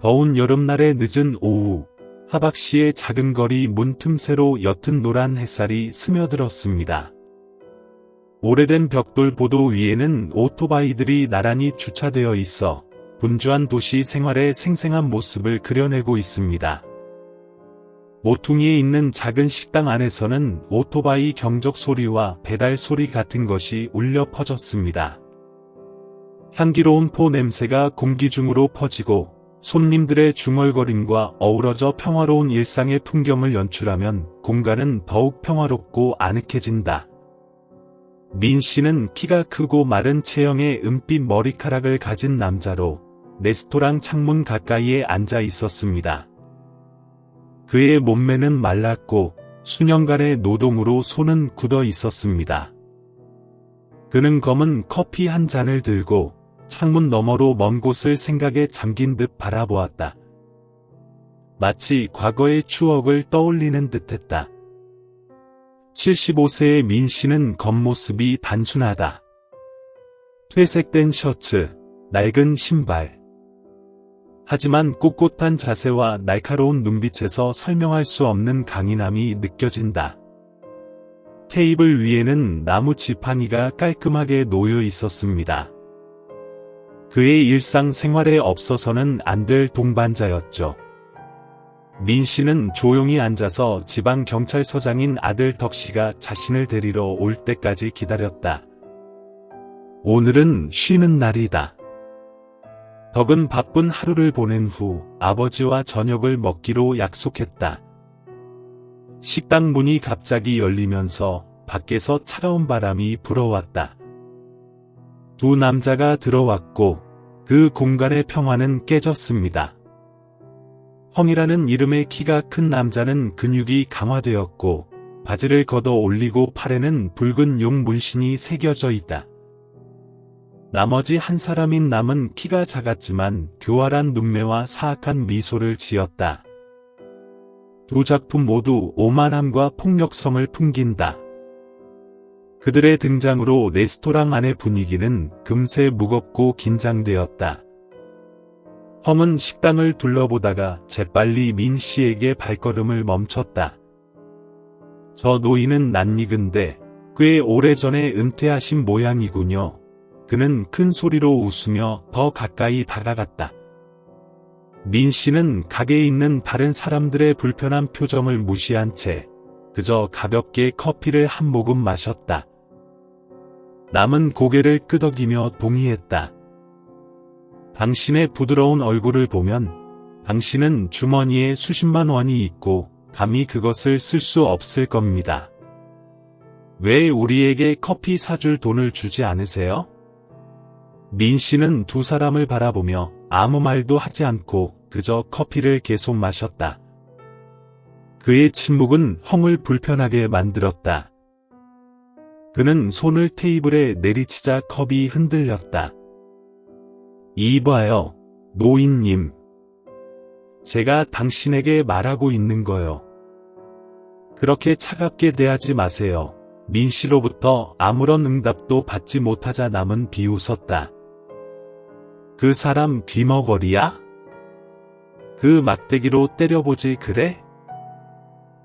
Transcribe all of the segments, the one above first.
더운 여름날의 늦은 오후, 하박시의 작은 거리 문 틈새로 옅은 노란 햇살이 스며들었습니다. 오래된 벽돌 보도 위에는 오토바이들이 나란히 주차되어 있어 분주한 도시 생활의 생생한 모습을 그려내고 있습니다. 모퉁이에 있는 작은 식당 안에서는 오토바이 경적 소리와 배달 소리 같은 것이 울려 퍼졌습니다. 향기로운 포 냄새가 공기 중으로 퍼지고 손님들의 중얼거림과 어우러져 평화로운 일상의 풍경을 연출하면 공간은 더욱 평화롭고 아늑해진다. 민 씨는 키가 크고 마른 체형의 은빛 머리카락을 가진 남자로 레스토랑 창문 가까이에 앉아 있었습니다. 그의 몸매는 말랐고 수년간의 노동으로 손은 굳어 있었습니다. 그는 검은 커피 한 잔을 들고 창문 너머로 먼 곳을 생각에 잠긴 듯 바라보았다. 마치 과거의 추억을 떠올리는 듯했다. 75세의 민 씨는 겉모습이 단순하다. 퇴색된 셔츠, 낡은 신발. 하지만 꼿꼿한 자세와 날카로운 눈빛에서 설명할 수 없는 강인함이 느껴진다. 테이블 위에는 나무 지팡이가 깔끔하게 놓여 있었습니다. 그의 일상생활에 없어서는 안 될 동반자였죠. 민 씨는 조용히 앉아서 지방경찰서장인 아들 덕 씨가 자신을 데리러 올 때까지 기다렸다. 오늘은 쉬는 날이다. 덕은 바쁜 하루를 보낸 후 아버지와 저녁을 먹기로 약속했다. 식당 문이 갑자기 열리면서 밖에서 차가운 바람이 불어왔다. 두 남자가 들어왔고 그 공간의 평화는 깨졌습니다. 헝이라는 이름의 키가 큰 남자는 근육이 강화되었고 바지를 걷어 올리고 팔에는 붉은 용 문신이 새겨져 있다. 나머지 한 사람인 남은 키가 작았지만 교활한 눈매와 사악한 미소를 지었다. 두 작품 모두 오만함과 폭력성을 풍긴다. 그들의 등장으로 레스토랑 안의 분위기는 금세 무겁고 긴장되었다. 험은 식당을 둘러보다가 재빨리 민 씨에게 발걸음을 멈췄다. 저 노인은 낯익은데 꽤 오래전에 은퇴하신 모양이군요. 그는 큰 소리로 웃으며 더 가까이 다가갔다. 민 씨는 가게에 있는 다른 사람들의 불편한 표정을 무시한 채 그저 가볍게 커피를 한 모금 마셨다. 남은 고개를 끄덕이며 동의했다. 당신의 부드러운 얼굴을 보면 당신은 주머니에 수십만 원이 있고 감히 그것을 쓸 수 없을 겁니다. 왜 우리에게 커피 사줄 돈을 주지 않으세요? 민 씨는 두 사람을 바라보며 아무 말도 하지 않고 그저 커피를 계속 마셨다. 그의 침묵은 헝을 불편하게 만들었다. 그는 손을 테이블에 내리치자 컵이 흔들렸다. 이봐요, 노인님. 제가 당신에게 말하고 있는 거요. 그렇게 차갑게 대하지 마세요. 민 씨로부터 아무런 응답도 받지 못하자 남은 비웃었다. 그 사람 귀머거리야? 그 막대기로 때려보지 그래?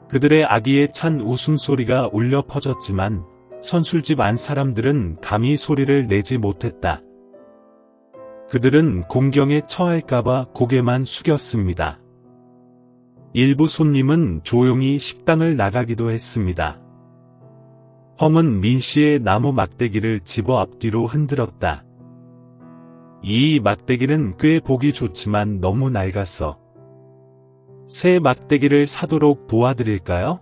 그들의 악의에 찬 웃음소리가 울려 퍼졌지만 선술집 안 사람들은 감히 소리를 내지 못했다. 그들은 공경에 처할까봐 고개만 숙였습니다. 일부 손님은 조용히 식당을 나가기도 했습니다. 험은 민 씨의 나무 막대기를 집어 앞뒤로 흔들었다. 이 막대기는 꽤 보기 좋지만 너무 낡았어. 새 막대기를 사도록 도와드릴까요?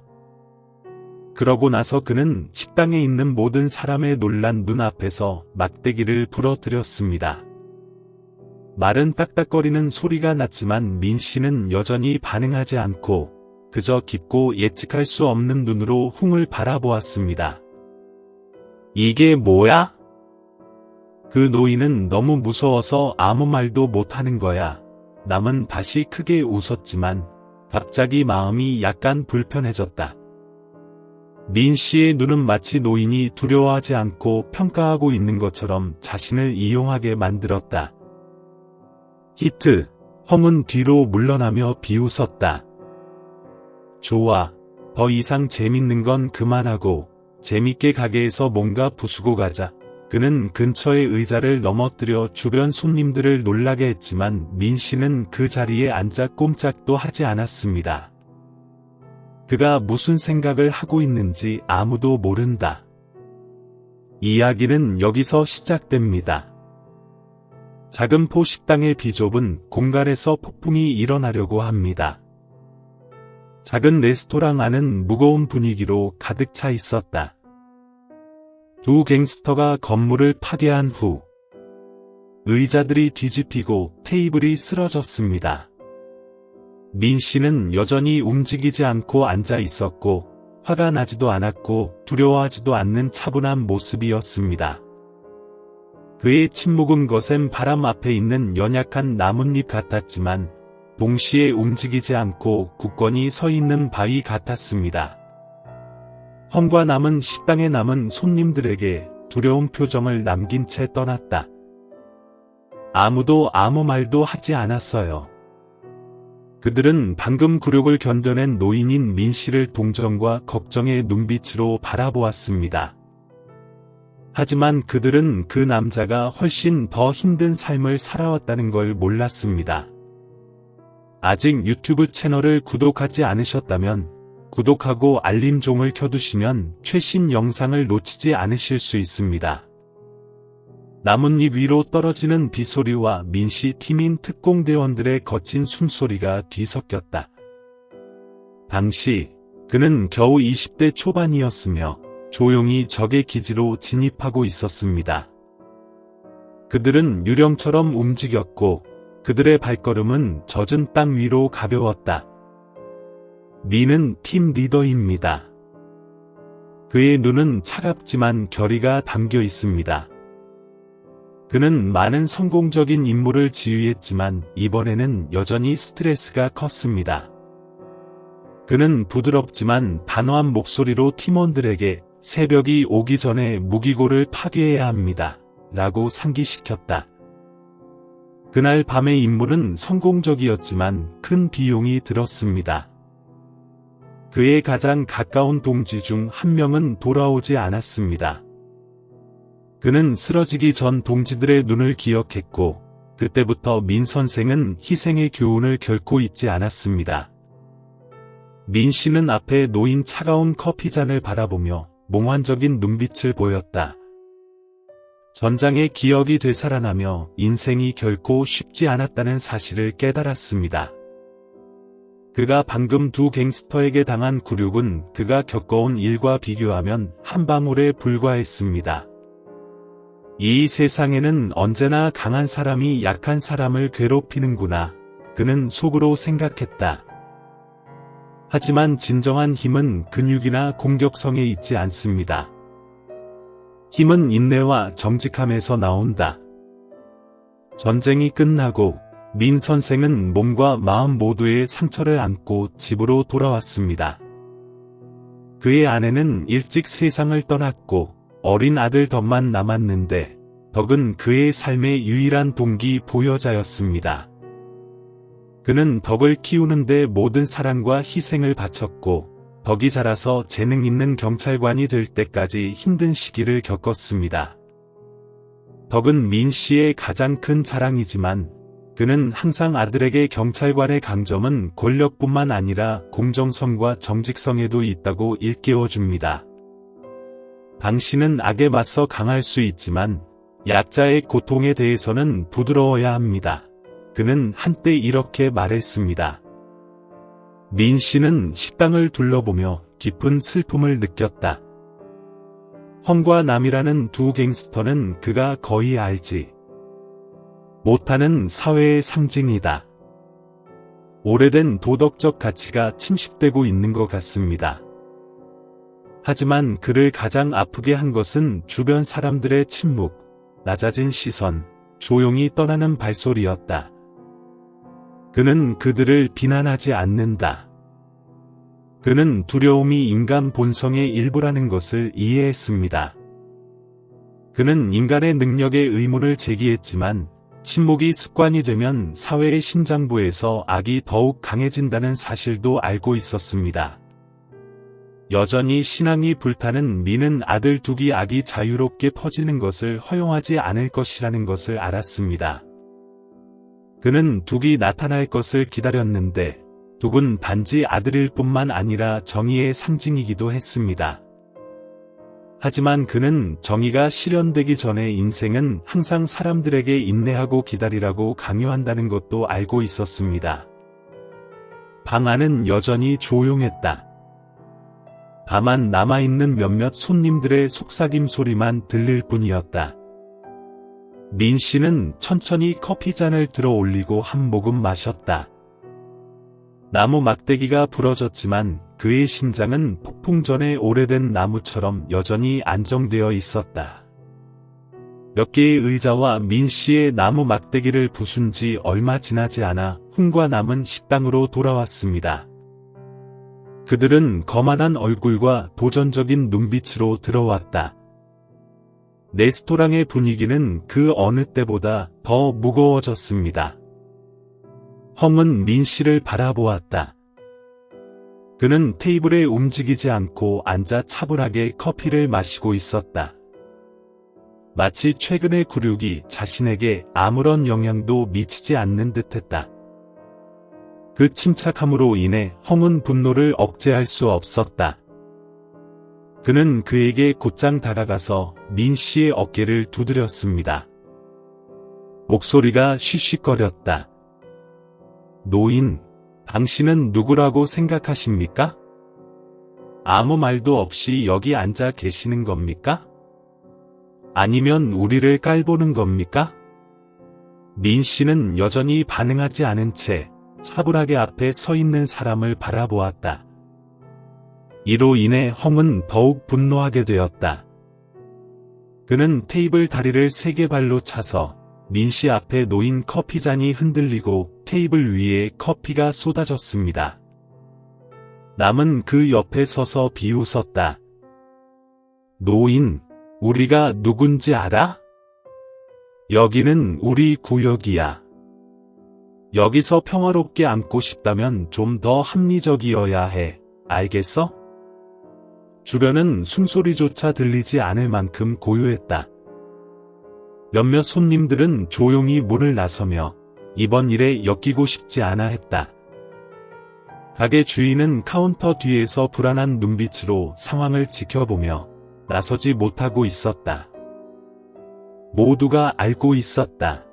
그러고 나서 그는 식당에 있는 모든 사람의 놀란 눈앞에서 막대기를 부러뜨렸습니다. 말은 딱딱거리는 소리가 났지만 민 씨는 여전히 반응하지 않고 그저 깊고 예측할 수 없는 눈으로 흉을 바라보았습니다. 이게 뭐야? 그 노인은 너무 무서워서 아무 말도 못하는 거야. 남은 다시 크게 웃었지만 갑자기 마음이 약간 불편해졌다. 민 씨의 눈은 마치 노인이 두려워하지 않고 평가하고 있는 것처럼 자신을 이용하게 만들었다. 히트, 헝은 뒤로 물러나며 비웃었다. 좋아. 더 이상 재밌는 건 그만하고 재밌게 가게에서 뭔가 부수고 가자. 그는 근처의 의자를 넘어뜨려 주변 손님들을 놀라게 했지만 민 씨는 그 자리에 앉아 꼼짝도 하지 않았습니다. 그가 무슨 생각을 하고 있는지 아무도 모른다. 이야기는 여기서 시작됩니다. 작은 포 식당의 비좁은 공간에서 폭풍이 일어나려고 합니다. 작은 레스토랑 안은 무거운 분위기로 가득 차 있었다. 두 갱스터가 건물을 파괴한 후 의자들이 뒤집히고 테이블이 쓰러졌습니다. 민 씨는 여전히 움직이지 않고 앉아 있었고 화가 나지도 않았고 두려워하지도 않는 차분한 모습이었습니다. 그의 침묵은 거센 바람 앞에 있는 연약한 나뭇잎 같았지만 동시에 움직이지 않고 굳건히 서 있는 바위 같았습니다. 헝과 남은 식당에 남은 손님들에게 두려운 표정을 남긴 채 떠났다. 아무도 아무 말도 하지 않았어요. 그들은 방금 굴욕을 견뎌낸 노인인 민 씨를 동정과 걱정의 눈빛으로 바라보았습니다. 하지만 그들은 그 남자가 훨씬 더 힘든 삶을 살아왔다는 걸 몰랐습니다. 아직 유튜브 채널을 구독하지 않으셨다면 구독하고 알림종을 켜두시면 최신 영상을 놓치지 않으실 수 있습니다. 나뭇잎 위로 떨어지는 비소리와 민씨 팀인 특공대원들의 거친 숨소리가 뒤섞였다. 당시 그는 겨우 20대 초반이었으며 조용히 적의 기지로 진입하고 있었습니다. 그들은 유령처럼 움직였고 그들의 발걸음은 젖은 땅 위로 가벼웠다. 민은 팀 리더입니다. 그의 눈은 차갑지만 결의가 담겨 있습니다. 그는 많은 성공적인 임무를 지휘했지만 이번에는 여전히 스트레스가 컸습니다. 그는 부드럽지만 단호한 목소리로 팀원들에게 새벽이 오기 전에 무기고를 파괴해야 합니다. 라고 상기시켰다. 그날 밤의 임무는 성공적이었지만 큰 비용이 들었습니다. 그의 가장 가까운 동지 중 한 명은 돌아오지 않았습니다. 그는 쓰러지기 전 동지들의 눈을 기억했고 그때부터 민 선생은 희생의 교훈을 결코 잊지 않았습니다. 민 씨는 앞에 놓인 차가운 커피잔을 바라보며 몽환적인 눈빛을 보였다. 전장의 기억이 되살아나며 인생이 결코 쉽지 않았다는 사실을 깨달았습니다. 그가 방금 두 갱스터에게 당한 굴욕은 그가 겪어온 일과 비교하면 한 방울에 불과했습니다. 이 세상에는 언제나 강한 사람이 약한 사람을 괴롭히는구나. 그는 속으로 생각했다. 하지만 진정한 힘은 근육이나 공격성에 있지 않습니다. 힘은 인내와 정직함에서 나온다. 전쟁이 끝나고 민 선생은 몸과 마음 모두의 상처를 안고 집으로 돌아왔습니다. 그의 아내는 일찍 세상을 떠났고 어린 아들 덕만 남았는데 덕은 그의 삶의 유일한 동기 보여자였습니다. 그는 덕을 키우는데 모든 사랑과 희생을 바쳤고 덕이 자라서 재능 있는 경찰관이 될 때까지 힘든 시기를 겪었습니다. 덕은 민 씨의 가장 큰 자랑이지만 그는 항상 아들에게 경찰관의 강점은 권력뿐만 아니라 공정성과 정직성에도 있다고 일깨워줍니다. 당신은 악에 맞서 강할 수 있지만 약자의 고통에 대해서는 부드러워야 합니다. 그는 한때 이렇게 말했습니다. 민 씨는 식당을 둘러보며 깊은 슬픔을 느꼈다. 헝과 남이라는 두 갱스터는 그가 거의 알지 못하는 사회의 상징이다. 오래된 도덕적 가치가 침식되고 있는 것 같습니다. 하지만 그를 가장 아프게 한 것은 주변 사람들의 침묵, 낮아진 시선, 조용히 떠나는 발소리였다. 그는 그들을 비난하지 않는다. 그는 두려움이 인간 본성의 일부라는 것을 이해했습니다. 그는 인간의 능력에 의문을 제기했지만 침묵이 습관이 되면 사회의 심장부에서 악이 더욱 강해진다는 사실도 알고 있었습니다. 여전히 신앙이 불타는 미는 아들 둑이 악이 자유롭게 퍼지는 것을 허용하지 않을 것이라는 것을 알았습니다. 그는 둑이 나타날 것을 기다렸는데 둑은 단지 아들일 뿐만 아니라 정의의 상징이기도 했습니다. 하지만 그는 정의가 실현되기 전에 인생은 항상 사람들에게 인내하고 기다리라고 강요한다는 것도 알고 있었습니다. 방 안은 여전히 조용했다. 다만 남아있는 몇몇 손님들의 속삭임 소리만 들릴 뿐이었다. 민 씨는 천천히 커피잔을 들어 올리고 한 모금 마셨다. 나무 막대기가 부러졌지만 그의 심장은 폭풍 전에 오래된 나무처럼 여전히 안정되어 있었다. 몇 개의 의자와 민 씨의 나무 막대기를 부순 지 얼마 지나지 않아 훈과 남은 식당으로 돌아왔습니다. 그들은 거만한 얼굴과 도전적인 눈빛으로 들어왔다. 레스토랑의 분위기는 그 어느 때보다 더 무거워졌습니다. 헝은 민 씨를 바라보았다. 그는 테이블에 움직이지 않고 앉아 차분하게 커피를 마시고 있었다. 마치 최근의 굴욕이 자신에게 아무런 영향도 미치지 않는 듯했다. 그 침착함으로 인해 헝은 분노를 억제할 수 없었다. 그는 그에게 곧장 다가가서 민 씨의 어깨를 두드렸습니다. 목소리가 쉬쉬거렸다. 노인, 당신은 누구라고 생각하십니까? 아무 말도 없이 여기 앉아 계시는 겁니까? 아니면 우리를 깔보는 겁니까? 민 씨는 여전히 반응하지 않은 채 차분하게 앞에 서 있는 사람을 바라보았다. 이로 인해 헝은 더욱 분노하게 되었다. 그는 테이블 다리를 세게 발로 차서 민 씨 앞에 놓인 커피잔이 흔들리고 테이블 위에 커피가 쏟아졌습니다. 남은 그 옆에 서서 비웃었다. 노인, 우리가 누군지 알아? 여기는 우리 구역이야. 여기서 평화롭게 앉고 싶다면 좀 더 합리적이어야 해. 알겠어? 주변은 숨소리조차 들리지 않을 만큼 고요했다. 몇몇 손님들은 조용히 문을 나서며 이번 일에 엮이고 싶지 않아 했다. 가게 주인은 카운터 뒤에서 불안한 눈빛으로 상황을 지켜보며 나서지 못하고 있었다. 모두가 알고 있었다.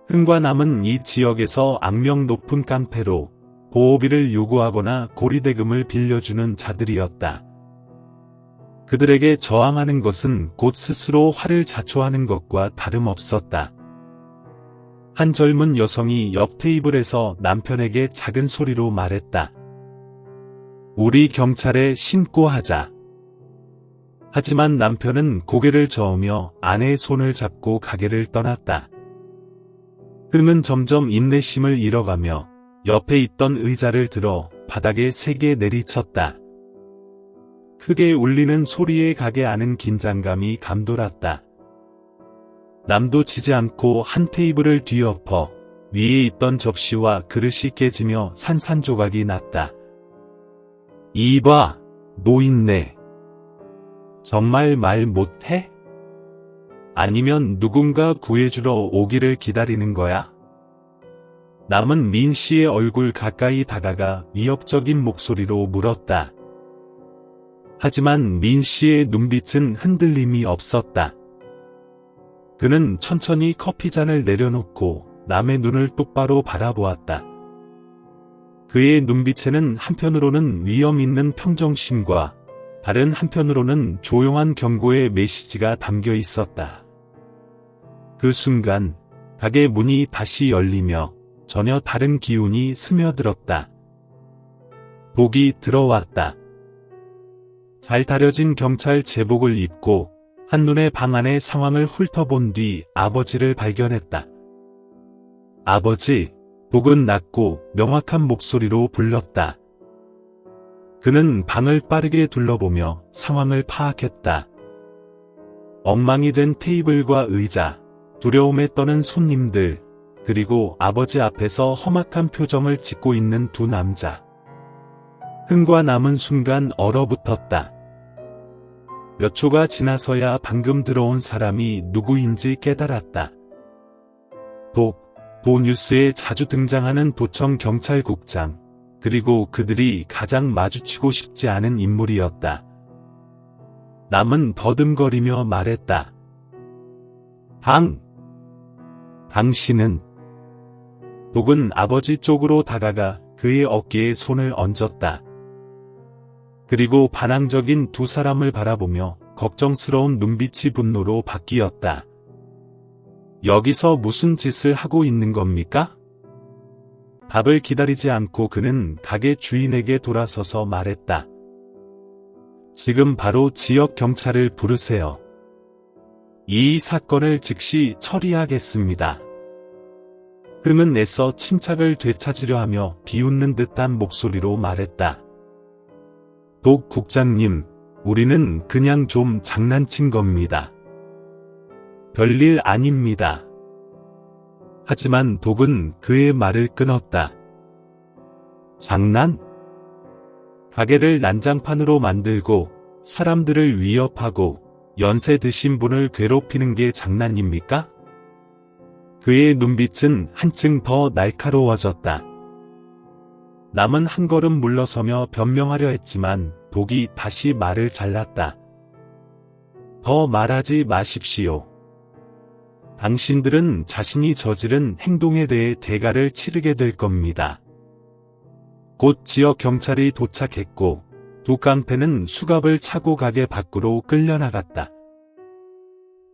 흥과 남은 이 지역에서 악명 높은 깡패로 보호비를 요구하거나 고리대금을 빌려주는 자들이었다. 그들에게 저항하는 것은 곧 스스로 화를 자초하는 것과 다름없었다. 한 젊은 여성이 옆 테이블에서 남편에게 작은 소리로 말했다. 우리 경찰에 신고하자. 하지만 남편은 고개를 저으며 아내의 손을 잡고 가게를 떠났다. 흥은 점점 인내심을 잃어가며 옆에 있던 의자를 들어 바닥에 세게 내리쳤다. 크게 울리는 소리에 가게 안은 긴장감이 감돌았다. 남도 지지 않고 한 테이블을 뒤엎어 위에 있던 접시와 그릇이 깨지며 산산조각이 났다. 이봐, 노인네. 정말 말 못해? 아니면 누군가 구해주러 오기를 기다리는 거야? 남은 민 씨의 얼굴 가까이 다가가 위협적인 목소리로 물었다. 하지만 민 씨의 눈빛은 흔들림이 없었다. 그는 천천히 커피잔을 내려놓고 남의 눈을 똑바로 바라보았다. 그의 눈빛에는 한편으로는 위험 있는 평정심과 다른 한편으로는 조용한 경고의 메시지가 담겨 있었다. 그 순간 가게 문이 다시 열리며 전혀 다른 기운이 스며들었다. 독이 들어왔다. 잘 다려진 경찰 제복을 입고 한눈에 방 안의 상황을 훑어본 뒤 아버지를 발견했다. 아버지, 독은 낮고 명확한 목소리로 불렀다. 그는 방을 빠르게 둘러보며 상황을 파악했다. 엉망이 된 테이블과 의자, 두려움에 떠는 손님들, 그리고 아버지 앞에서 험악한 표정을 짓고 있는 두 남자. 흥과 남은 순간 얼어붙었다. 몇 초가 지나서야 방금 들어온 사람이 누구인지 깨달았다. 도 뉴스에 자주 등장하는 도청 경찰국장, 그리고 그들이 가장 마주치고 싶지 않은 인물이었다. 남은 더듬거리며 말했다. 당신은? 독은 아버지 쪽으로 다가가 그의 어깨에 손을 얹었다. 그리고 반항적인 두 사람을 바라보며 걱정스러운 눈빛이 분노로 바뀌었다. 여기서 무슨 짓을 하고 있는 겁니까? 답을 기다리지 않고 그는 가게 주인에게 돌아서서 말했다. 지금 바로 지역 경찰을 부르세요. 이 사건을 즉시 처리하겠습니다. 흥은 애써 침착을 되찾으려 하며 비웃는 듯한 목소리로 말했다. 독 국장님, 우리는 그냥 좀 장난친 겁니다. 별일 아닙니다. 하지만 독은 그의 말을 끊었다. 장난? 가게를 난장판으로 만들고 사람들을 위협하고 연세 드신 분을 괴롭히는 게 장난입니까? 그의 눈빛은 한층 더 날카로워졌다. 남은 한 걸음 물러서며 변명하려 했지만 독이 다시 말을 잘랐다. 더 말하지 마십시오. 당신들은 자신이 저지른 행동에 대해 대가를 치르게 될 겁니다. 곧 지역 경찰이 도착했고 두 깡패는 수갑을 차고 가게 밖으로 끌려나갔다.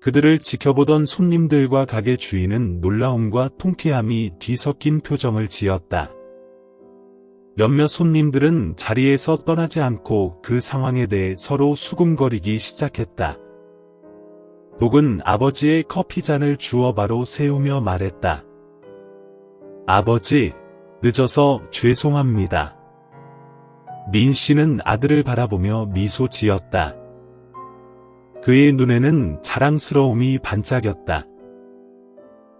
그들을 지켜보던 손님들과 가게 주인은 놀라움과 통쾌함이 뒤섞인 표정을 지었다. 몇몇 손님들은 자리에서 떠나지 않고 그 상황에 대해 서로 수군거리기 시작했다. 독은 아버지의 커피잔을 주워 바로 세우며 말했다. 아버지, 늦어서 죄송합니다. 민 씨는 아들을 바라보며 미소 지었다. 그의 눈에는 자랑스러움이 반짝였다.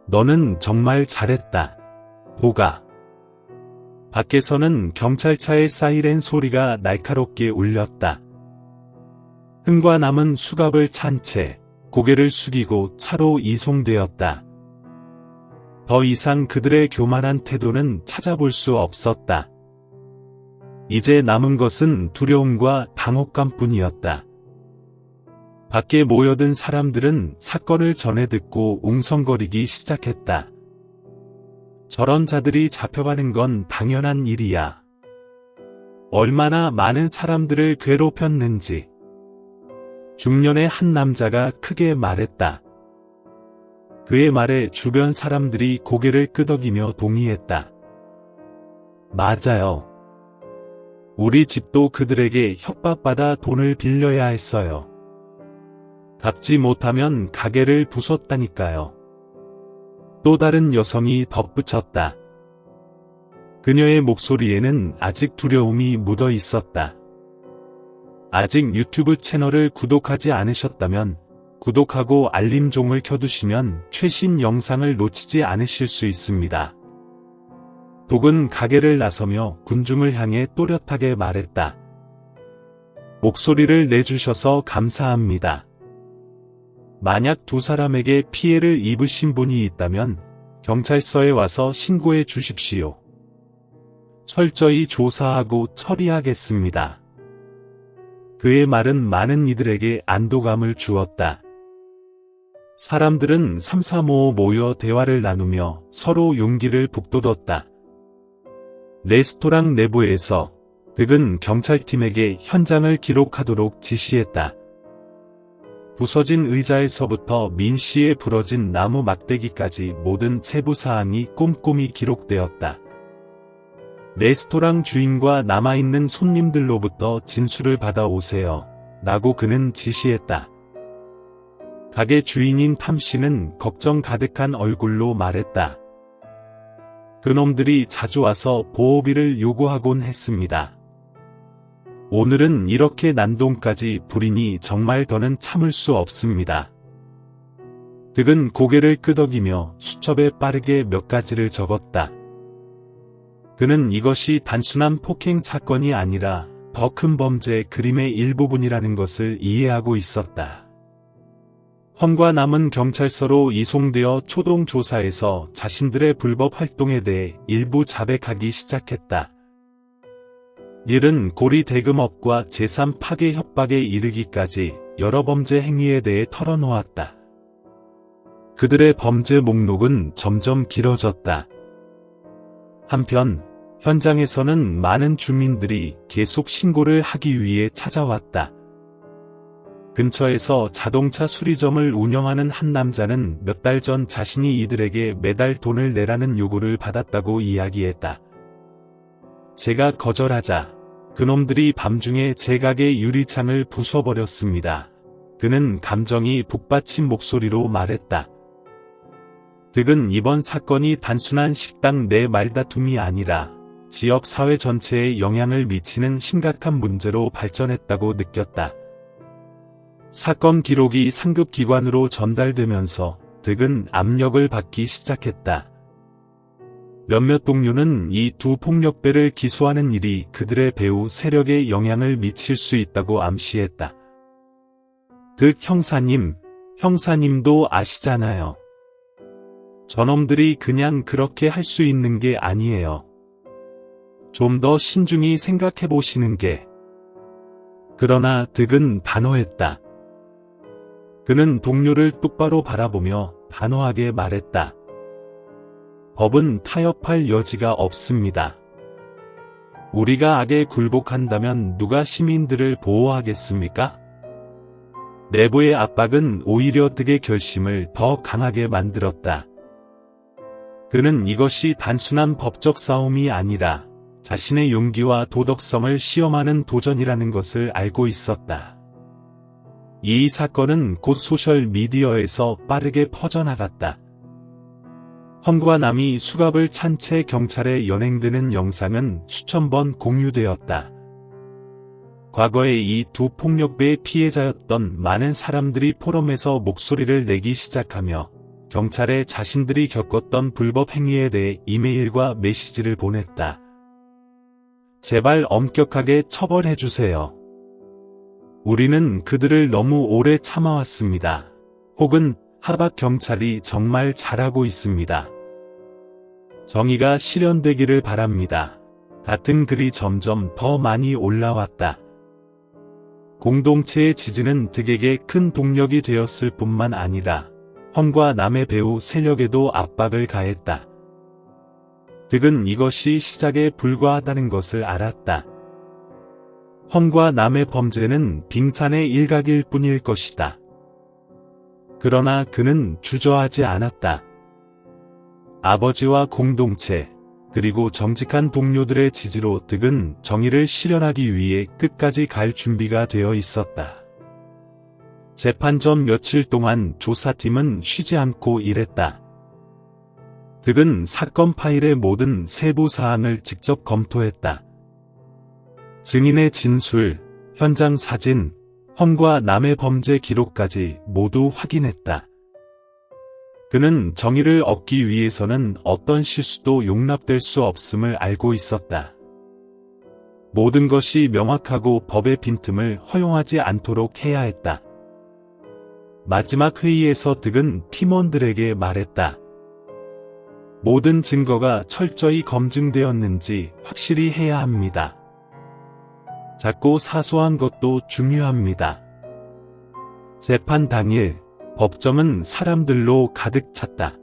너는 정말 잘했다, 독아. 밖에서는 경찰차의 사이렌 소리가 날카롭게 울렸다. 흥과 남은 수갑을 찬 채 고개를 숙이고 차로 이송되었다. 더 이상 그들의 교만한 태도는 찾아볼 수 없었다. 이제 남은 것은 두려움과 당혹감뿐이었다. 밖에 모여든 사람들은 사건을 전해 듣고 웅성거리기 시작했다. 저런 자들이 잡혀가는 건 당연한 일이야. 얼마나 많은 사람들을 괴롭혔는지. 중년의 한 남자가 크게 말했다. 그의 말에 주변 사람들이 고개를 끄덕이며 동의했다. 맞아요. 우리 집도 그들에게 협박받아 돈을 빌려야 했어요. 갚지 못하면 가게를 부쉈다니까요. 또 다른 여성이 덧붙였다. 그녀의 목소리에는 아직 두려움이 묻어 있었다. 아직 유튜브 채널을 구독하지 않으셨다면 구독하고 알림종을 켜두시면 최신 영상을 놓치지 않으실 수 있습니다. 독은 가게를 나서며 군중을 향해 또렷하게 말했다. 목소리를 내주셔서 감사합니다. 만약 두 사람에게 피해를 입으신 분이 있다면 경찰서에 와서 신고해 주십시오. 철저히 조사하고 처리하겠습니다. 그의 말은 많은 이들에게 안도감을 주었다. 사람들은 삼삼오오 모여 대화를 나누며 서로 용기를 북돋웠다. 레스토랑 내부에서 득은 경찰팀에게 현장을 기록하도록 지시했다. 부서진 의자에서부터 민 씨의 부러진 나무 막대기까지 모든 세부 사항이 꼼꼼히 기록되었다. 레스토랑 주인과 남아있는 손님들로부터 진술을 받아오세요. 라고 그는 지시했다. 가게 주인인 탐 씨는 걱정 가득한 얼굴로 말했다. 그놈들이 자주 와서 보호비를 요구하곤 했습니다. 오늘은 이렇게 난동까지 부리니 정말 더는 참을 수 없습니다. 득은 고개를 끄덕이며 수첩에 빠르게 몇 가지를 적었다. 그는 이것이 단순한 폭행 사건이 아니라 더 큰 범죄 그림의 일부분이라는 것을 이해하고 있었다. 헌과 남은 경찰서로 이송되어 초동 조사에서 자신들의 불법 활동에 대해 일부 자백하기 시작했다. 일은 고리 대금업과 재산 파괴 협박에 이르기까지 여러 범죄 행위에 대해 털어놓았다. 그들의 범죄 목록은 점점 길어졌다. 한편 현장에서는 많은 주민들이 계속 신고를 하기 위해 찾아왔다. 근처에서 자동차 수리점을 운영하는 한 남자는 몇 달 전 자신이 이들에게 매달 돈을 내라는 요구를 받았다고 이야기했다. 제가 거절하자 그놈들이 밤중에 제 가게 유리창을 부숴버렸습니다. 그는 감정이 북받친 목소리로 말했다. 득은 이번 사건이 단순한 식당 내 말다툼이 아니라 지역 사회 전체에 영향을 미치는 심각한 문제로 발전했다고 느꼈다. 사건 기록이 상급기관으로 전달되면서 득은 압력을 받기 시작했다. 몇몇 동료는 이 두 폭력배를 기소하는 일이 그들의 배후 세력에 영향을 미칠 수 있다고 암시했다. 득 형사님도 아시잖아요. 저놈들이 그냥 그렇게 할 수 있는 게 아니에요. 좀 더 신중히 생각해 보시는 게. 그러나 득은 단호했다. 그는 동료를 똑바로 바라보며 단호하게 말했다. 법은 타협할 여지가 없습니다. 우리가 악에 굴복한다면 누가 시민들을 보호하겠습니까? 내부의 압박은 오히려 득의 결심을 더 강하게 만들었다. 그는 이것이 단순한 법적 싸움이 아니라 자신의 용기와 도덕성을 시험하는 도전이라는 것을 알고 있었다. 이 사건은 곧 소셜미디어에서 빠르게 퍼져나갔다. 헌과 남이 수갑을 찬 채 경찰에 연행되는 영상은 수천 번 공유되었다. 과거에 이 두 폭력배의 피해자였던 많은 사람들이 포럼에서 목소리를 내기 시작하며 경찰에 자신들이 겪었던 불법 행위에 대해 이메일과 메시지를 보냈다. 제발 엄격하게 처벌해주세요. 우리는 그들을 너무 오래 참아왔습니다. 혹은 하박 경찰이 정말 잘하고 있습니다. 정의가 실현되기를 바랍니다. 같은 글이 점점 더 많이 올라왔다. 공동체의 지지는 득에게 큰 동력이 되었을 뿐만 아니라 헌과 남의 배후 세력에도 압박을 가했다. 득은 이것이 시작에 불과하다는 것을 알았다. 헌과 남의 범죄는 빙산의 일각일 뿐일 것이다. 그러나 그는 주저하지 않았다. 아버지와 공동체, 그리고 정직한 동료들의 지지로 득은 정의를 실현하기 위해 끝까지 갈 준비가 되어 있었다. 재판 전 며칠 동안 조사팀은 쉬지 않고 일했다. 득은 사건 파일의 모든 세부 사항을 직접 검토했다. 증인의 진술, 현장 사진, 헌과 남의 범죄 기록까지 모두 확인했다. 그는 정의를 얻기 위해서는 어떤 실수도 용납될 수 없음을 알고 있었다. 모든 것이 명확하고 법의 빈틈을 허용하지 않도록 해야 했다. 마지막 회의에서 득은 팀원들에게 말했다. 모든 증거가 철저히 검증되었는지 확실히 해야 합니다. 작고 사소한 것도 중요합니다. 재판 당일, 법정은 사람들로 가득 찼다.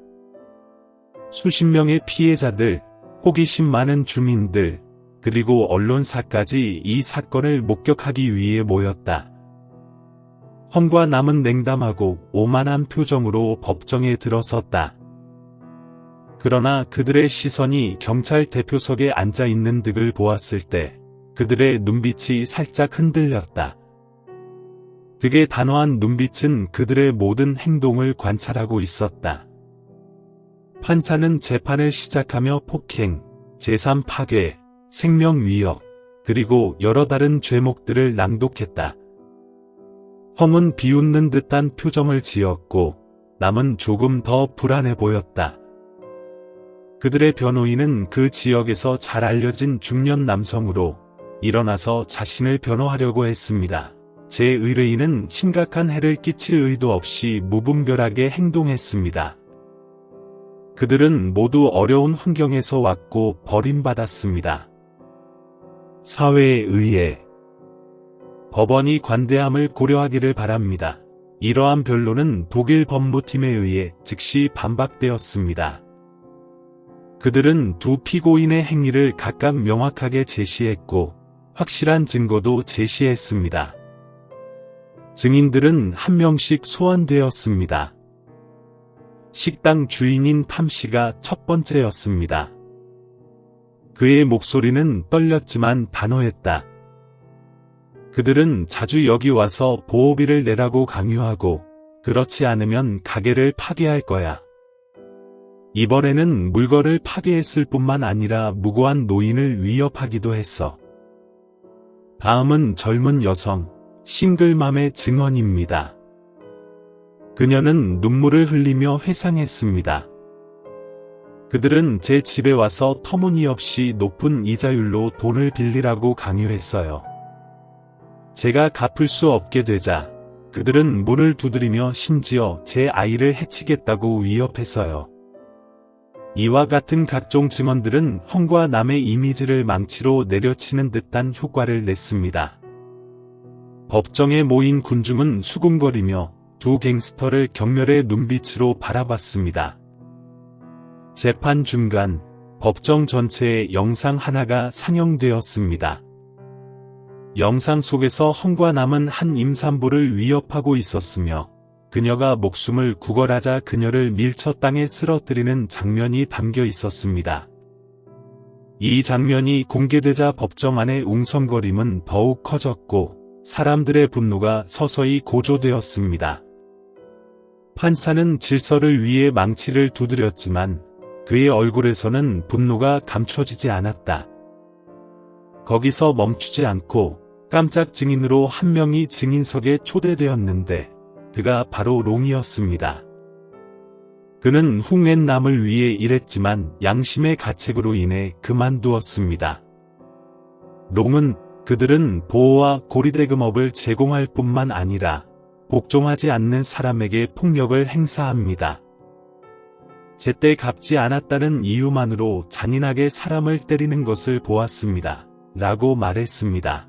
수십 명의 피해자들, 호기심 많은 주민들, 그리고 언론사까지 이 사건을 목격하기 위해 모였다. 헌과 남은 냉담하고 오만한 표정으로 법정에 들어섰다. 그러나 그들의 시선이 경찰 대표석에 앉아있는 득을 보았을 때 그들의 눈빛이 살짝 흔들렸다. 득의 단호한 눈빛은 그들의 모든 행동을 관찰하고 있었다. 판사는 재판을 시작하며 폭행, 재산 파괴, 생명 위협, 그리고 여러 다른 죄목들을 낭독했다. 헌은 비웃는 듯한 표정을 지었고 남은 조금 더 불안해 보였다. 그들의 변호인은 그 지역에서 잘 알려진 중년 남성으로 일어나서 자신을 변호하려고 했습니다. 제 의뢰인은 심각한 해를 끼칠 의도 없이 무분별하게 행동했습니다. 그들은 모두 어려운 환경에서 왔고 버림받았습니다. 사회에 의해 법원이 관대함을 고려하기를 바랍니다. 이러한 변론은 독일 법무팀에 의해 즉시 반박되었습니다. 그들은 두 피고인의 행위를 각각 명확하게 제시했고 확실한 증거도 제시했습니다. 증인들은 한 명씩 소환되었습니다. 식당 주인인 탐 씨가 첫 번째였습니다. 그의 목소리는 떨렸지만 단호했다. 그들은 자주 여기 와서 보호비를 내라고 강요하고 그렇지 않으면 가게를 파괴할 거야. 이번에는 물건을 파괴했을 뿐만 아니라 무고한 노인을 위협하기도 했어. 다음은 젊은 여성, 싱글맘의 증언입니다. 그녀는 눈물을 흘리며 회상했습니다. 그들은 제 집에 와서 터무니없이 높은 이자율로 돈을 빌리라고 강요했어요. 제가 갚을 수 없게 되자 그들은 문을 두드리며 심지어 제 아이를 해치겠다고 위협했어요. 이와 같은 각종 증언들은 형과 남의 이미지를 망치로 내려치는 듯한 효과를 냈습니다. 법정에 모인 군중은 수군거리며 두 갱스터를 경멸의 눈빛으로 바라봤습니다. 재판 중간, 법정 전체에 영상 하나가 상영되었습니다. 영상 속에서 형과 남은 한 임산부를 위협하고 있었으며 그녀가 목숨을 구걸하자 그녀를 밀쳐 땅에 쓰러뜨리는 장면이 담겨 있었습니다. 이 장면이 공개되자 법정 안의 웅성거림은 더욱 커졌고 사람들의 분노가 서서히 고조되었습니다. 판사는 질서를 위해 망치를 두드렸지만 그의 얼굴에서는 분노가 감춰지지 않았다. 거기서 멈추지 않고 깜짝 증인으로 한 명이 증인석에 초대되었는데 그가 바로 롱이었습니다. 그는 흉낸 남을 위해 일했지만 양심의 가책으로 인해 그만두었습니다. 롱은 그들은 보호와 고리대금업을 제공할 뿐만 아니라 복종하지 않는 사람에게 폭력을 행사합니다. 제때 갚지 않았다는 이유만으로 잔인하게 사람을 때리는 것을 보았습니다. 라고 말했습니다.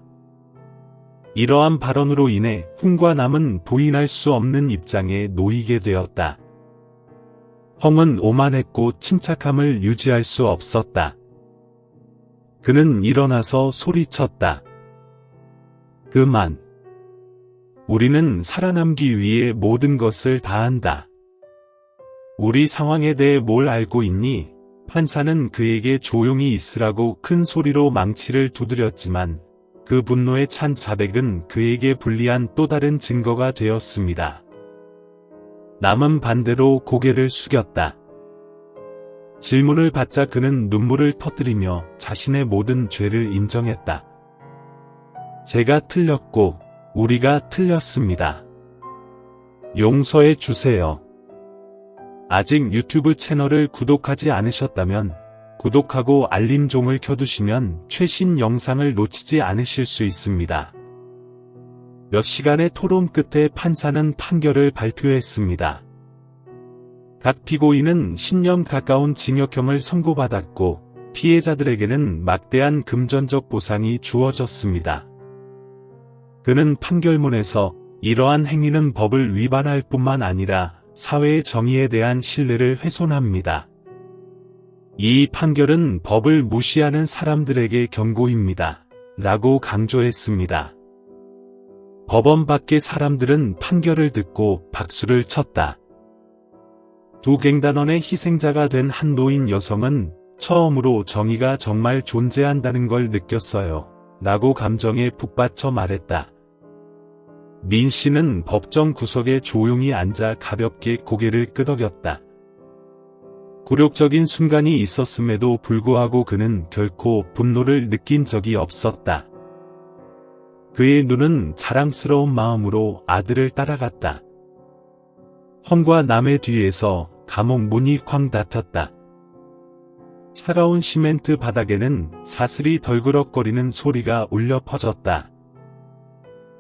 이러한 발언으로 인해 흉과 남은 부인할 수 없는 입장에 놓이게 되었다. 헝은 오만했고 침착함을 유지할 수 없었다. 그는 일어나서 소리쳤다. 그만. 우리는 살아남기 위해 모든 것을 다한다. 우리 상황에 대해 뭘 알고 있니? 판사는 그에게 조용히 있으라고 큰 소리로 망치를 두드렸지만 그 분노에 찬 자백은 그에게 불리한 또 다른 증거가 되었습니다. 남은 반대로 고개를 숙였다. 질문을 받자 그는 눈물을 터뜨리며 자신의 모든 죄를 인정했다. 제가 틀렸고 우리가 틀렸습니다. 용서해 주세요. 아직 유튜브 채널을 구독하지 않으셨다면 구독하고 알림종을 켜두시면 최신 영상을 놓치지 않으실 수 있습니다. 몇 시간의 토론 끝에 판사는 판결을 발표했습니다. 각 피고인은 10년 가까운 징역형을 선고받았고 피해자들에게는 막대한 금전적 보상이 주어졌습니다. 그는 판결문에서 이러한 행위는 법을 위반할 뿐만 아니라 사회의 정의에 대한 신뢰를 훼손합니다. 이 판결은 법을 무시하는 사람들에게 경고입니다. 라고 강조했습니다. 법원 밖의 사람들은 판결을 듣고 박수를 쳤다. 두 갱단원의 희생자가 된 한 노인 여성은 처음으로 정의가 정말 존재한다는 걸 느꼈어요. 라고 감정에 북받쳐 말했다. 민 씨는 법정 구석에 조용히 앉아 가볍게 고개를 끄덕였다. 굴욕적인 순간이 있었음에도 불구하고 그는 결코 분노를 느낀 적이 없었다. 그의 눈은 자랑스러운 마음으로 아들을 따라갔다. 헝과 남의 뒤에서 감옥 문이 쾅 닫혔다. 차가운 시멘트 바닥에는 사슬이 덜그럭거리는 소리가 울려 퍼졌다.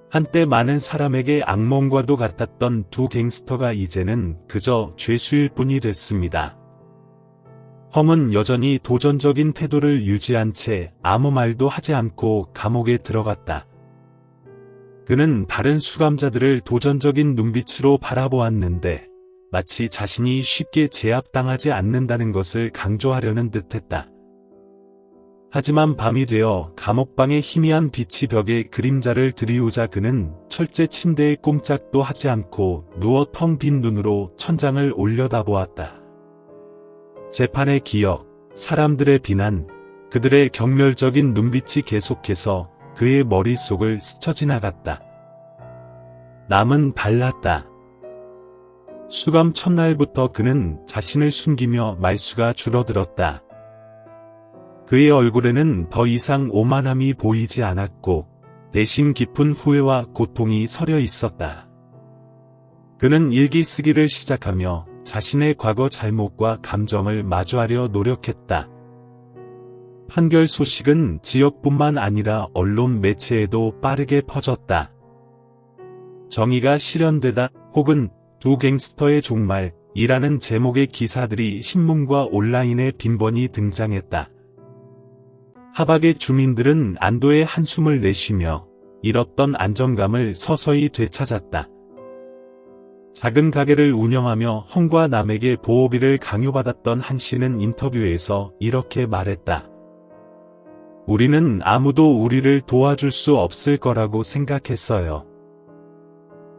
한때 많은 사람에게 악몽과도 같았던 두 갱스터가 이제는 그저 죄수일 뿐이 됐습니다. 헝은 여전히 도전적인 태도를 유지한 채 아무 말도 하지 않고 감옥에 들어갔다. 그는 다른 수감자들을 도전적인 눈빛으로 바라보았는데 마치 자신이 쉽게 제압당하지 않는다는 것을 강조하려는 듯했다. 하지만 밤이 되어 감옥방의 희미한 빛이 벽에 그림자를 들이우자 그는 철제 침대에 꼼짝도 하지 않고 누워 텅 빈 눈으로 천장을 올려다보았다. 재판의 기억, 사람들의 비난, 그들의 경멸적인 눈빛이 계속해서 그의 머릿속을 스쳐 지나갔다. 남은 달랐다. 수감 첫날부터 그는 자신을 숨기며 말수가 줄어들었다. 그의 얼굴에는 더 이상 오만함이 보이지 않았고 내심 깊은 후회와 고통이 서려 있었다. 그는 일기 쓰기를 시작하며 자신의 과거 잘못과 감정을 마주하려 노력했다. 판결 소식은 지역뿐만 아니라 언론 매체에도 빠르게 퍼졌다. 정의가 실현되다 혹은 두 갱스터의 종말이라는 제목의 기사들이 신문과 온라인에 빈번히 등장했다. 하박의 주민들은 안도의 한숨을 내쉬며 잃었던 안정감을 서서히 되찾았다. 작은 가게를 운영하며 헝과 남에게 보호비를 강요받았던 한 씨는 인터뷰에서 이렇게 말했다. 우리는 아무도 우리를 도와줄 수 없을 거라고 생각했어요.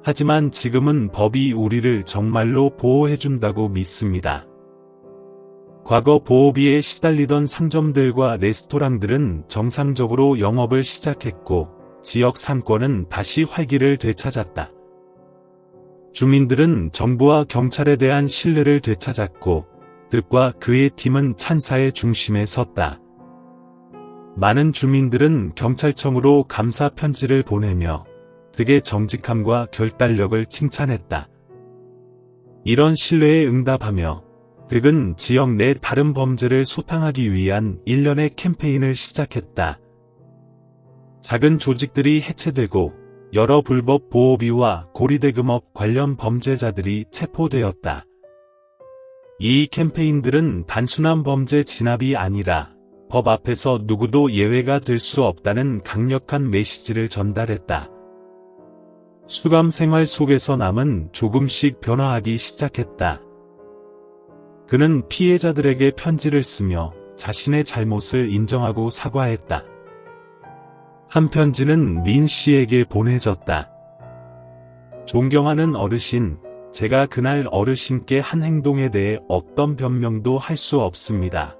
하지만 지금은 법이 우리를 정말로 보호해준다고 믿습니다. 과거 보호비에 시달리던 상점들과 레스토랑들은 정상적으로 영업을 시작했고 지역 상권은 다시 활기를 되찾았다. 주민들은 정부와 경찰에 대한 신뢰를 되찾았고 득과 그의 팀은 찬사의 중심에 섰다. 많은 주민들은 경찰청으로 감사 편지를 보내며 득의 정직함과 결단력을 칭찬했다. 이런 신뢰에 응답하며 득은 지역 내 다른 범죄를 소탕하기 위한 일련의 캠페인을 시작했다. 작은 조직들이 해체되고 여러 불법 보호비와 고리대금업 관련 범죄자들이 체포되었다. 이 캠페인들은 단순한 범죄 진압이 아니라 법 앞에서 누구도 예외가 될 수 없다는 강력한 메시지를 전달했다. 수감 생활 속에서 남은 조금씩 변화하기 시작했다. 그는 피해자들에게 편지를 쓰며 자신의 잘못을 인정하고 사과했다. 한 편지는 민 씨에게 보내졌다. 존경하는 어르신, 제가 그날 어르신께 한 행동에 대해 어떤 변명도 할 수 없습니다.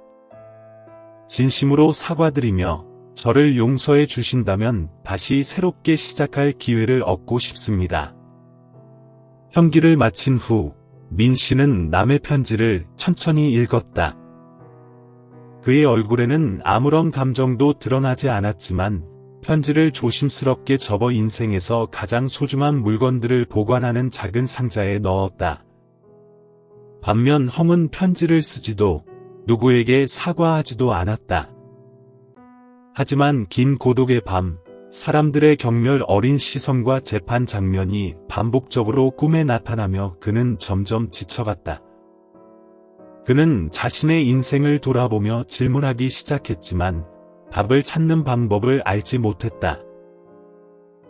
진심으로 사과드리며 저를 용서해 주신다면 다시 새롭게 시작할 기회를 얻고 싶습니다. 형기를 마친 후 민 씨는 남의 편지를 천천히 읽었다. 그의 얼굴에는 아무런 감정도 드러나지 않았지만 편지를 조심스럽게 접어 인생에서 가장 소중한 물건들을 보관하는 작은 상자에 넣었다. 반면 헝은 편지를 쓰지도 누구에게 사과하지도 않았다. 하지만 긴 고독의 밤, 사람들의 경멸 어린 시선과 재판 장면이 반복적으로 꿈에 나타나며 그는 점점 지쳐갔다. 그는 자신의 인생을 돌아보며 질문하기 시작했지만 답을 찾는 방법을 알지 못했다.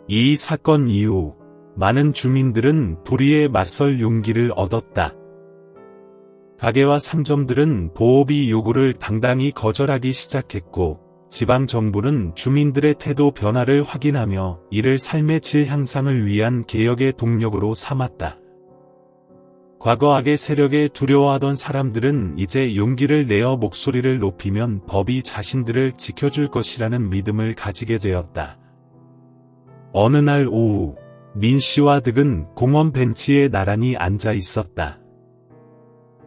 이 사건 이후 많은 주민들은 불의에 맞설 용기를 얻었다. 가게와 상점들은 보호비 요구를 당당히 거절하기 시작했고 지방정부는 주민들의 태도 변화를 확인하며 이를 삶의 질 향상을 위한 개혁의 동력으로 삼았다. 과거 악의 세력에 두려워하던 사람들은 이제 용기를 내어 목소리를 높이면 법이 자신들을 지켜줄 것이라는 믿음을 가지게 되었다. 어느 날 오후, 민 씨와 득은 공원 벤치에 나란히 앉아 있었다.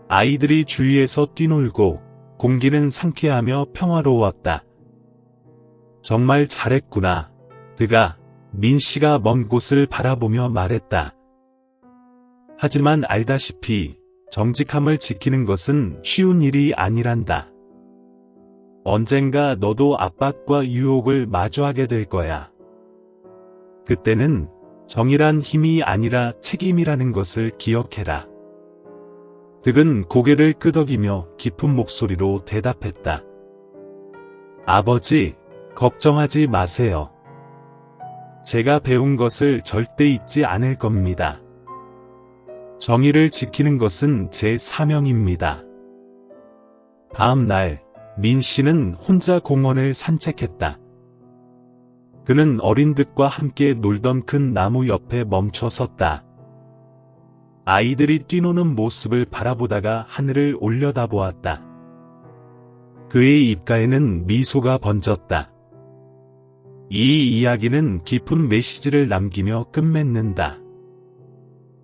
아이들이 주위에서 뛰놀고 공기는 상쾌하며 평화로웠다. 정말 잘했구나. 득아, 민 씨가 먼 곳을 바라보며 말했다. 하지만 알다시피 정직함을 지키는 것은 쉬운 일이 아니란다. 언젠가 너도 압박과 유혹을 마주하게 될 거야. 그때는 정의란 힘이 아니라 책임이라는 것을 기억해라. 득은 고개를 끄덕이며 깊은 목소리로 대답했다. 아버지, 걱정하지 마세요. 제가 배운 것을 절대 잊지 않을 겁니다. 정의를 지키는 것은 제 사명입니다. 다음 날, 민 씨는 혼자 공원을 산책했다. 그는 어린 득과 함께 놀던 큰 나무 옆에 멈춰 섰다. 아이들이 뛰노는 모습을 바라보다가 하늘을 올려다보았다. 그의 입가에는 미소가 번졌다. 이 이야기는 깊은 메시지를 남기며 끝맺는다.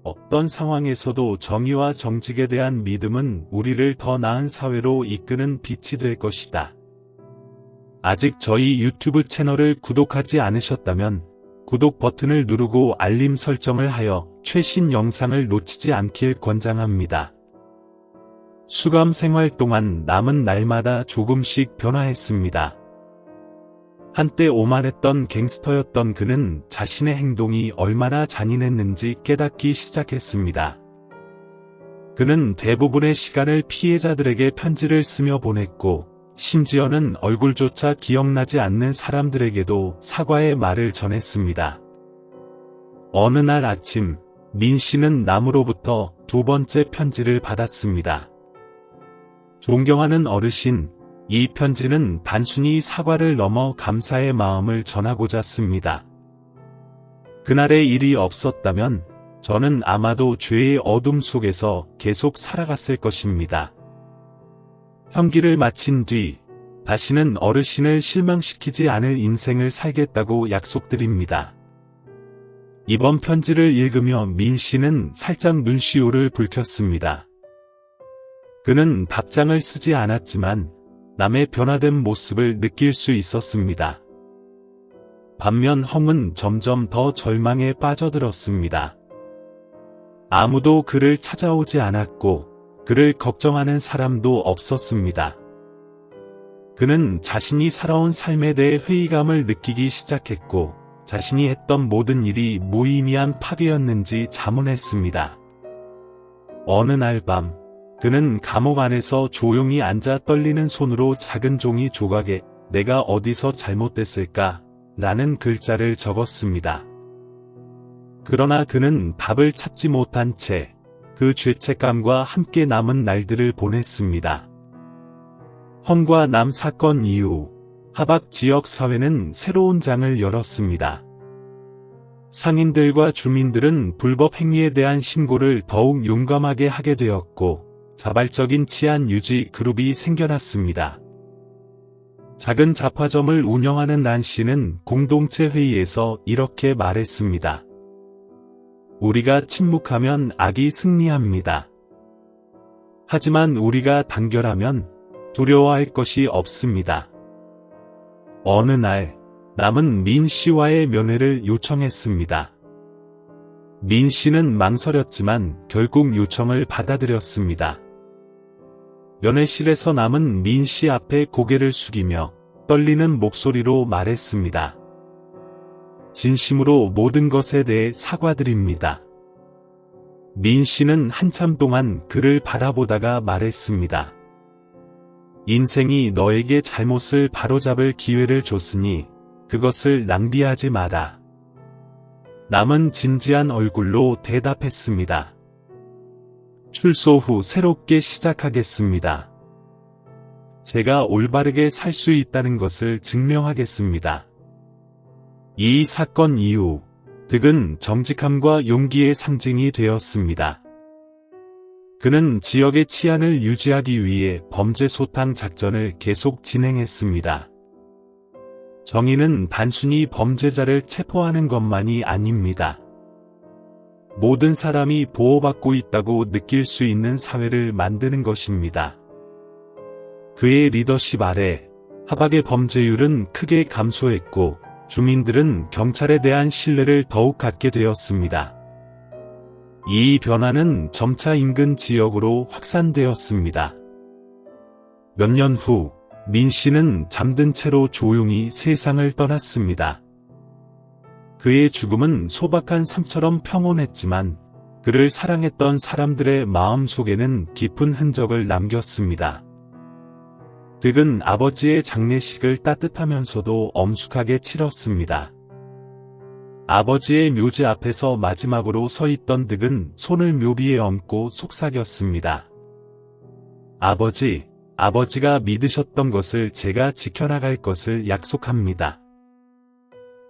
어떤 상황에서도 정의와 정직에 대한 믿음은 우리를 더 나은 사회로 이끄는 빛이 될 것이다. 아직 저희 유튜브 채널을 구독하지 않으셨다면 구독 버튼을 누르고 알림 설정을 하여 최신 영상을 놓치지 않길 권장합니다. 수감 생활 동안 남은 날마다 조금씩 변화했습니다. 한때 오만했던 갱스터였던 그는 자신의 행동이 얼마나 잔인했는지 깨닫기 시작했습니다. 그는 대부분의 시간을 피해자들에게 편지를 쓰며 보냈고, 심지어는 얼굴조차 기억나지 않는 사람들에게도 사과의 말을 전했습니다. 어느 날 아침, 민 씨는 남으로부터 두 번째 편지를 받았습니다. 존경하는 어르신, 이 편지는 단순히 사과를 넘어 감사의 마음을 전하고자 씁니다. 그날의 일이 없었다면 저는 아마도 죄의 어둠 속에서 계속 살아갔을 것입니다. 형기를 마친 뒤 다시는 어르신을 실망시키지 않을 인생을 살겠다고 약속드립니다. 이번 편지를 읽으며 민 씨는 살짝 눈시울을 붉혔습니다. 그는 답장을 쓰지 않았지만 남의 변화된 모습을 느낄 수 있었습니다. 반면 헝은 점점 더 절망에 빠져들었습니다. 아무도 그를 찾아오지 않았고 그를 걱정하는 사람도 없었습니다. 그는 자신이 살아온 삶에 대해 회의감을 느끼기 시작했고 자신이 했던 모든 일이 무의미한 파괴였는지 자문했습니다. 어느 날 밤 그는 감옥 안에서 조용히 앉아 떨리는 손으로 작은 종이 조각에 내가 어디서 잘못됐을까? 라는 글자를 적었습니다. 그러나 그는 답을 찾지 못한 채 그 죄책감과 함께 남은 날들을 보냈습니다. 헝과 남 사건 이후 하박 지역 사회는 새로운 장을 열었습니다. 상인들과 주민들은 불법 행위에 대한 신고를 더욱 용감하게 하게 되었고 자발적인 치안 유지 그룹이 생겨났습니다. 작은 잡화점을 운영하는 난 씨는 공동체 회의에서 이렇게 말했습니다. 우리가 침묵하면 악이 승리합니다. 하지만 우리가 단결하면 두려워할 것이 없습니다. 어느 날 남은 민 씨와의 면회를 요청했습니다. 민 씨는 망설였지만 결국 요청을 받아들였습니다. 면회실에서 남은 민 씨 앞에 고개를 숙이며 떨리는 목소리로 말했습니다. 진심으로 모든 것에 대해 사과드립니다. 민 씨는 한참 동안 그를 바라보다가 말했습니다. 인생이 너에게 잘못을 바로잡을 기회를 줬으니 그것을 낭비하지 마라. 남은 진지한 얼굴로 대답했습니다. 출소 후 새롭게 시작하겠습니다. 제가 올바르게 살 수 있다는 것을 증명하겠습니다. 이 사건 이후 득은 정직함과 용기의 상징이 되었습니다. 그는 지역의 치안을 유지하기 위해 범죄 소탕 작전을 계속 진행했습니다. 정의는 단순히 범죄자를 체포하는 것만이 아닙니다. 모든 사람이 보호받고 있다고 느낄 수 있는 사회를 만드는 것입니다. 그의 리더십 아래 하박의 범죄율은 크게 감소했고 주민들은 경찰에 대한 신뢰를 더욱 갖게 되었습니다. 이 변화는 점차 인근 지역으로 확산되었습니다. 몇 년 후, 민 씨는 잠든 채로 조용히 세상을 떠났습니다. 그의 죽음은 소박한 삶처럼 평온했지만 그를 사랑했던 사람들의 마음 속에는 깊은 흔적을 남겼습니다. 득은 아버지의 장례식을 따뜻하면서도 엄숙하게 치렀습니다. 아버지의 묘지 앞에서 마지막으로 서 있던 득은 손을 묘비에 얹고 속삭였습니다. 아버지가 믿으셨던 것을 제가 지켜나갈 것을 약속합니다.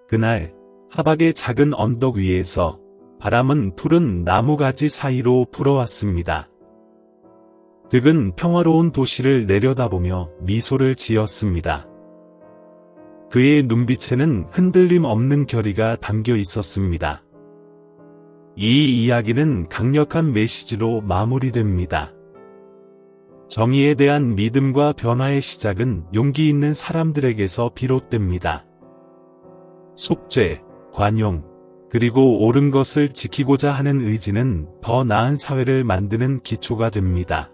그날 하박의 작은 언덕 위에서 바람은 푸른 나무가지 사이로 불어왔습니다. 득은 평화로운 도시를 내려다보며 미소를 지었습니다. 그의 눈빛에는 흔들림 없는 결의가 담겨 있었습니다. 이 이야기는 강력한 메시지로 마무리됩니다. 정의에 대한 믿음과 변화의 시작은 용기 있는 사람들에게서 비롯됩니다. 속죄, 관용, 그리고 옳은 것을 지키고자 하는 의지는 더 나은 사회를 만드는 기초가 됩니다.